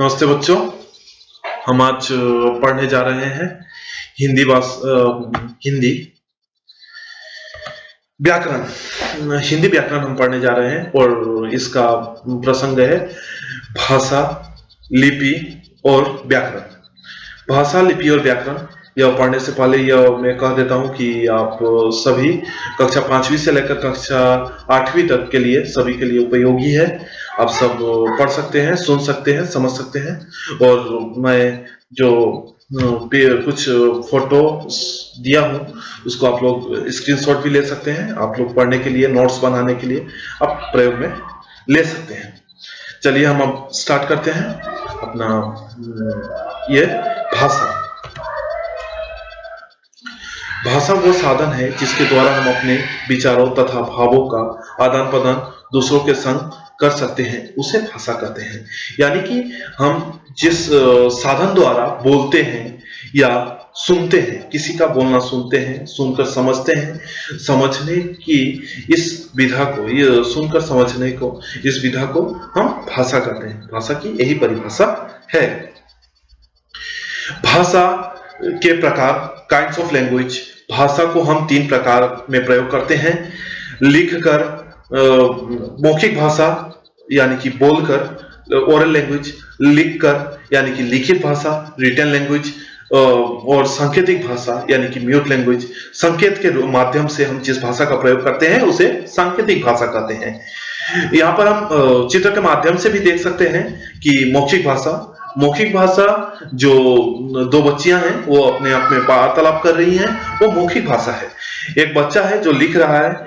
नमस्ते बच्चों। हम आज पढ़ने जा रहे हैं हिंदी व्याकरण। हिंदी व्याकरण हम पढ़ने जा रहे हैं और इसका प्रसंग है भाषा, लिपि और व्याकरण। भाषा, लिपि और व्याकरण यह पढ़ने से पहले यह मैं कह देता हूं कि आप सभी कक्षा 5वीं से लेकर कक्षा 8वीं तक के लिए सभी के लिए उपयोगी है। आप सब पढ़ सकते हैं, सुन सकते हैं, समझ सकते हैं। और मैं जो कुछ फोटो दिया हूं उसको आप लोग स्क्रीनशॉट भी ले सकते हैं। आप लोग पढ़ने के लिए, नोट्स बनाने के लिए आप प्रयोग में ले सकते हैं। चलिए हम अब स्टार्ट करते हैं अपना ये भाषा। भाषा वो साधन है जिसके द्वारा हम अपने विचारों तथा भावों का आदान प्रदान दूसरों के संग कर सकते हैं, उसे भाषा कहते हैं। यानी कि हम जिस साधन द्वारा बोलते हैं या सुनते हैं, किसी का बोलना सुनते हैं, सुनकर समझते हैं, समझने की इस विधा को, ये सुनकर समझने को, इस विधा को हम भाषा कहते हैं। भाषा की यही परिभाषा है। भाषा के प्रकार, काइंड्स ऑफ लैंग्वेज। भाषा को हम 3 प्रकार में प्रयोग करते हैं। लिखकर, मौखिक भाषा यानी कि बोलकर, ओरल लैंग्वेज। लिखकर यानी कि लिखित भाषा, रिटन लैंग्वेज। और सांकेतिक भाषा यानी कि म्यूट लैंग्वेज। संकेत के माध्यम से हम जिस भाषा का प्रयोग करते हैं उसे सांकेतिक भाषा कहते हैं। यहाँ पर हम चित्र के माध्यम से भी देख सकते हैं कि मौखिक भाषा जो 2 बच्चियां हैं वो अपने आप में वार्तालाप कर रही हैं, वो मौखिक भाषा है। एक बच्चा है जो लिख रहा है,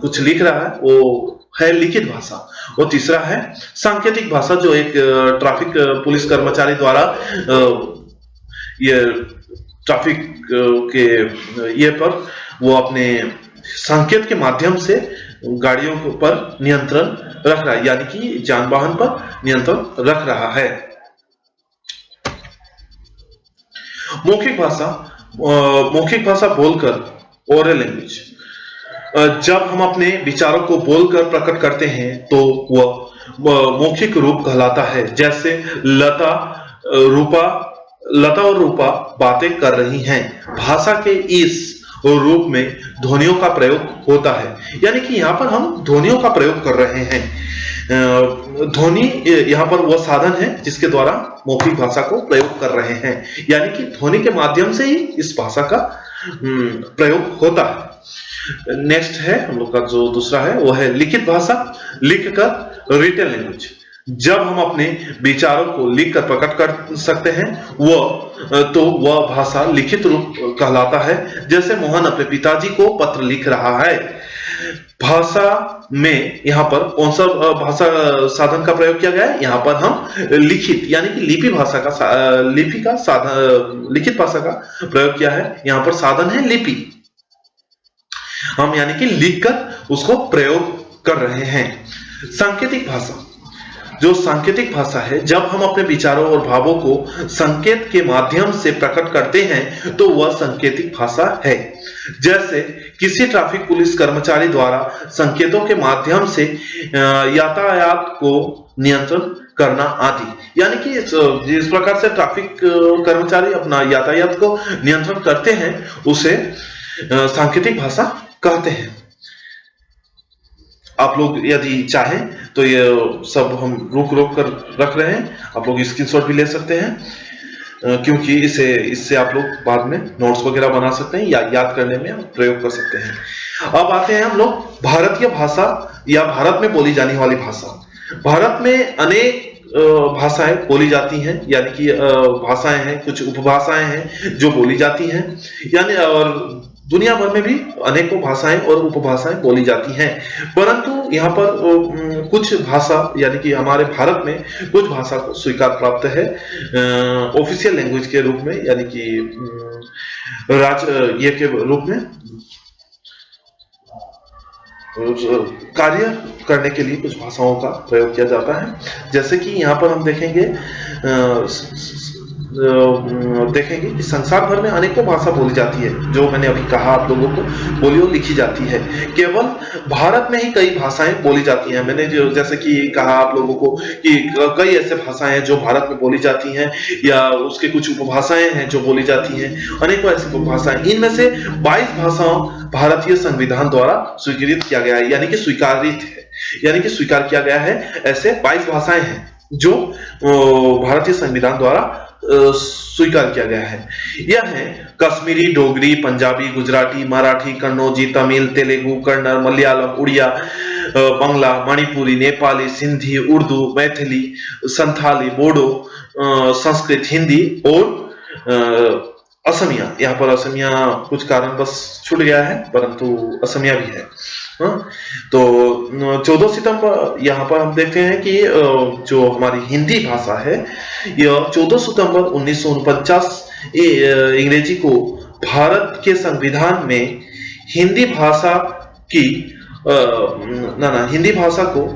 कुछ लिख रहा है, वो है लिखित भाषा। और तीसरा है सांकेतिक भाषा, जो एक ट्रैफिक पुलिस कर्मचारी द्वारा ये ट्रैफिक के ये पर वो अपने संकेत के माध्यम से गाड़ियों पर नियंत्रण रख रहा है, यानी कि जान वाहन पर नियंत्रण रख रहा है। मौखिक भाषा बोलकर, ओरल लैंग्वेज। जब हम अपने विचारों को बोलकर प्रकट करते हैं तो वह मौखिक रूप कहलाता है। जैसे लता और रूपा बातें कर रही हैं। भाषा के इस रूप में ध्वनियों का प्रयोग होता है, यानी कि यहाँ पर हम ध्वनियों का प्रयोग कर रहे हैं। ध्वनि यहाँ पर वह साधन है जिसके द्वारा मौखिक भाषा को प्रयोग कर रहे हैं, यानी कि ध्वनि के माध्यम से ही इस भाषा का प्रयोग होता है। नेक्स्ट है हम लोग का जो दूसरा है वो है लिखित भाषा, लिखकर, रिटन लैंग्वेज। जब हम अपने विचारों को लिखकर प्रकट कर सकते हैं वह भाषा लिखित रूप कहलाता है। जैसे मोहन अपने पिताजी को पत्र लिख रहा है। भाषा में यहाँ पर कौन सा भाषा साधन का प्रयोग किया गया है? यहाँ पर हम लिखित यानी कि लिपि का साधन, लिखित भाषा का प्रयोग किया है। यहाँ पर साधन है लिपि, हम यानी कि लिखकर उसको प्रयोग कर रहे हैं। सांकेतिक भाषा, जो सांकेतिक भाषा है, जब हम अपने विचारों और भावों को संकेत के माध्यम से प्रकट करते हैं तो वह सांकेतिक भाषा है। जैसे किसी ट्रैफिक पुलिस कर्मचारी द्वारा संकेतों के माध्यम से यातायात को नियंत्रण करना आदि। यानी कि जिस प्रकार से ट्रैफिक कर्मचारी अपना यातायात को नियंत्रण करते हैं उसे सांकेतिक भाषा कहते हैं। आप लोग यदि चाहें तो ये सब हम रोक कर रख रहे हैं, आप लोग स्क्रीनशॉट भी ले सकते हैं, क्योंकि इससे आप लोग बाद में नोट्स वगैरह बना सकते हैं या याद करने में प्रयोग कर सकते हैं। अब आते हैं हम लोग भारतीय भाषा या भारत में बोली जाने वाली भाषा। भारत में अनेक भाषाएं बोली जाती हैं, यानी कि भाषाएं हैं, कुछ उपभाषाएं हैं जो बोली जाती हैं, यानी और दुनिया भर में भी अनेकों भाषाएं और उपभाषाएं बोली जाती हैं। परंतु यहाँ पर कुछ भाषा यानी कि हमारे भारत में कुछ भाषा को स्वीकार प्राप्त है ऑफिशियल लैंग्वेज के रूप में, यानी कि ये के रूप में कार्य करने के लिए कुछ भाषाओं का प्रयोग किया जाता है। जैसे कि यहाँ पर हम देखेंगे देखेंगे कि संसार भर में अनेकों भाषा बोली जाती है, जो मैंने अभी कहा आप लोगों को, बोली और लिखी जाती है। केवल भारत में ही कई भाषाएं बोली जाती हैं। मैंने जो जैसे कि कहा आप लोगों को कि कई ऐसे भाषाएं हैं जो भारत में बोली जाती हैं, या उसके कुछ उपभाषाएं हैं जो बोली जाती हैं, अनेकों ऐसी उपभाषाएं। इनमें से 22 भाषाओं भारतीय संविधान द्वारा स्वीकृत किया गया है, यानी कि स्वीकारित है, यानी कि स्वीकार किया गया है। ऐसे 22 भाषाएं हैं जो भारतीय संविधान द्वारा स्वीकार किया गया है। यह है कश्मीरी, डोगरी, पंजाबी, गुजराती, मराठी, कन्नौजी, तमिल, तेलुगु, कन्नड़, मलयालम, उड़िया, बांग्ला, मणिपुरी, नेपाली, सिंधी, उर्दू, मैथिली, संथाली, बोडो, संस्कृत, हिंदी और असमिया। यहाँ पर असमिया कुछ कारणवश छूट गया है, परंतु असमिया भी है। तो 14 सितंबर यहाँ पर हम देखते हैं कि जो हमारी हिंदी भाषा है, यह 14 सितंबर 1949 अंग्रेजी को भारत के संविधान में हिंदी भाषा की हिंदी भाषा को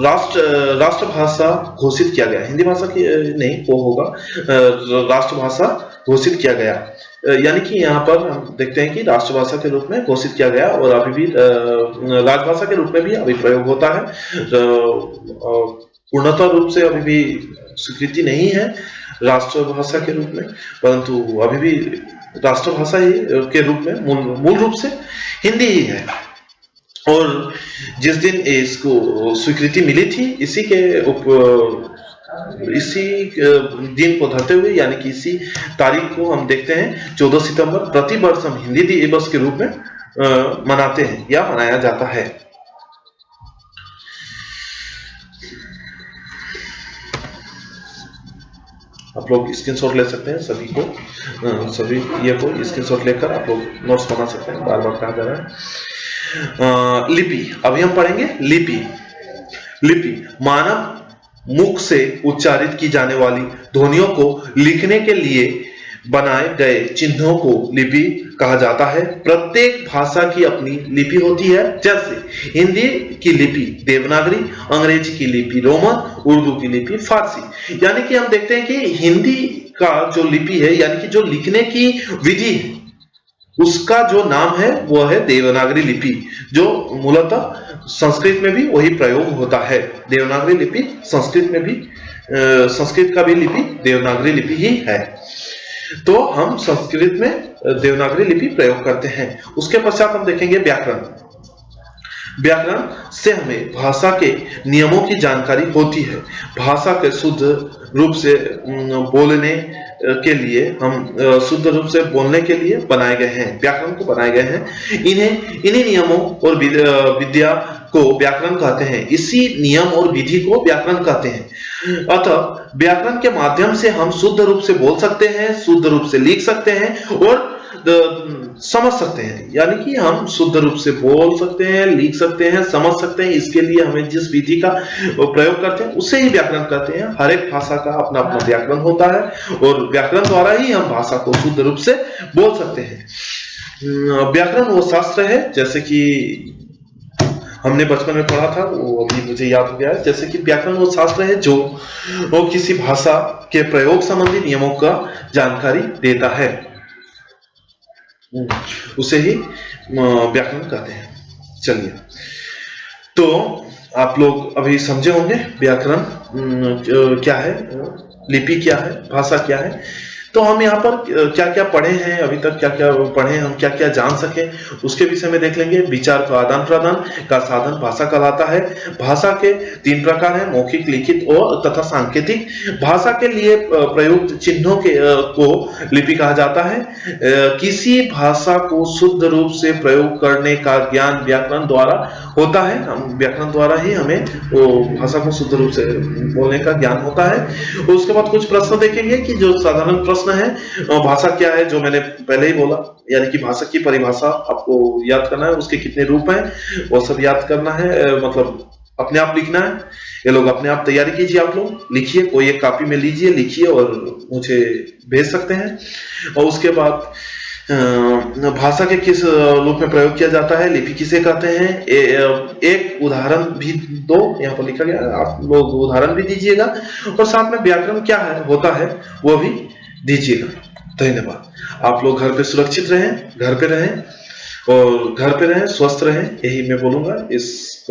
राष्ट्रभाषा घोषित किया गया। हिंदी भाषा की नहीं, वो होगा राष्ट्रभाषा घोषित किया गया। यानी कि यहाँ पर हम देखते हैं कि राष्ट्रभाषा के रूप में घोषित किया गया, और अभी भी राजभाषा के रूप में भी अभी प्रयोग होता है। पूर्णतः रूप से अभी भी स्वीकृति नहीं है राष्ट्रभाषा के रूप में, परंतु अभी भी राष्ट्रभाषा के रूप में मूल रूप से हिंदी ही है। और जिस दिन इसको स्वीकृति मिली थी, इसी दिन को धरते हुए, यानी कि इसी तारीख को हम देखते हैं 14 सितंबर प्रतिवर्ष हम हिंदी दिवस के रूप में मनाते हैं या मनाया जाता है। आप लोग स्क्रीनशॉट ले सकते हैं, सभी ये को स्क्रीनशॉट लेकर आप लोग नोट्स बना सकते हैं, बार बार कहा जा रहा है। लिपि, अभी हम पढ़ेंगे लिपि। लिपि मानव मुख से उच्चारित की जाने वाली ध्वनियों को लिखने के लिए बनाए गए चिन्हों को लिपि कहा जाता है। प्रत्येक भाषा की अपनी लिपि होती है, जैसे हिंदी की लिपि देवनागरी, अंग्रेजी की लिपि रोमन, उर्दू की लिपि फारसी। यानी कि हम देखते हैं कि हिंदी का जो लिपि है, यानी कि जो लिखने की विधि है, उसका जो नाम है वो है देवनागरी लिपि, जो मूलतः संस्कृत में भी वही प्रयोग होता है। देवनागरी लिपि संस्कृत में भी, संस्कृत का भी लिपि देवनागरी लिपि ही है। तो हम संस्कृत में देवनागरी लिपि प्रयोग करते हैं। उसके पश्चात हम देखेंगे व्याकरण। व्याकरण से हमें भाषा के नियमों की जानकारी होती है। भाषा के शुद्ध रूप से बोलने के लिए शुद्ध रूप से बोलने के लिए बनाए गए हैं, व्याकरण को बनाए गए हैं। इन्हीं नियमों और विद्या को व्याकरण कहते हैं। इसी नियम और विधि को व्याकरण कहते हैं। अतः व्याकरण के माध्यम से हम शुद्ध रूप से बोल सकते हैं, शुद्ध रूप से लिख सकते हैं और समझ सकते हैं। यानी कि हम शुद्ध रूप से बोल सकते हैं, लिख सकते हैं, समझ सकते हैं। इसके लिए हमें जिस विधि का प्रयोग करते हैं उसे ही व्याकरण कहते हैं। हर एक भाषा का अपना अपना व्याकरण होता है, और व्याकरण द्वारा ही हम भाषा को शुद्ध रूप से बोल सकते हैं। व्याकरण वो शास्त्र है, जैसे कि हमने बचपन में पढ़ा था, वो अभी मुझे याद हो गया है। जैसे कि व्याकरण वो शास्त्र है जो वो किसी भाषा के प्रयोग संबंधी नियमों का जानकारी देता है, उसे ही व्याकरण कहते हैं। चलिए, तो आप लोग अभी समझे होंगे व्याकरण क्या है, लिपि क्या है, भाषा क्या है। तो हम यहाँ पर क्या क्या पढ़े हैं अभी तक, क्या क्या पढ़े, हम क्या क्या जान सके, उसके विषय में देख लेंगे। विचार का आदान प्रदान का साधन भाषा कहलाता है। भाषा के 3 प्रकार हैं, मौखिक, लिखित और तथा सांकेतिक। भाषा के लिए प्रयुक्त चिन्हों को लिपि कहा जाता है। किसी भाषा को शुद्ध रूप से प्रयोग करने का ज्ञान व्याकरण द्वारा होता है। हम व्याकरण द्वारा ही हमें वो भाषा को शुद्ध रूप से बोलने का ज्ञान होता है। उसके बाद कुछ प्रश्न देखेंगे कि जो साधारण प्रश्न है, भाषा क्या है, जो मैंने पहले ही बोला, यानी कि भाषा की परिभाषा आपको याद करना है, उसके कितने रूप हैं वो सब याद करना है, मतलब अपने आप लिखना है। ये लोग अपने आप तैयारी कीजिए, आप लोग लिखिए, कोई एक कॉपी में लीजिए, लिखिए और मुझे भेज सकते हैं। और उसके बाद भाषा के किस रूप में प्रयोग किया जाता है, लिपि किसे कहते हैं, एक उदाहरण भी दो, यहाँ पर लिखा गया है, आप लोग उदाहरण भी दीजिएगा और साथ में व्याकरण क्या है होता है वो भी दीजिएगा। धन्यवाद। आप लोग घर पे सुरक्षित रहें, घर पे रहें और घर पे रहें, स्वस्थ रहें, यही मैं बोलूंगा इस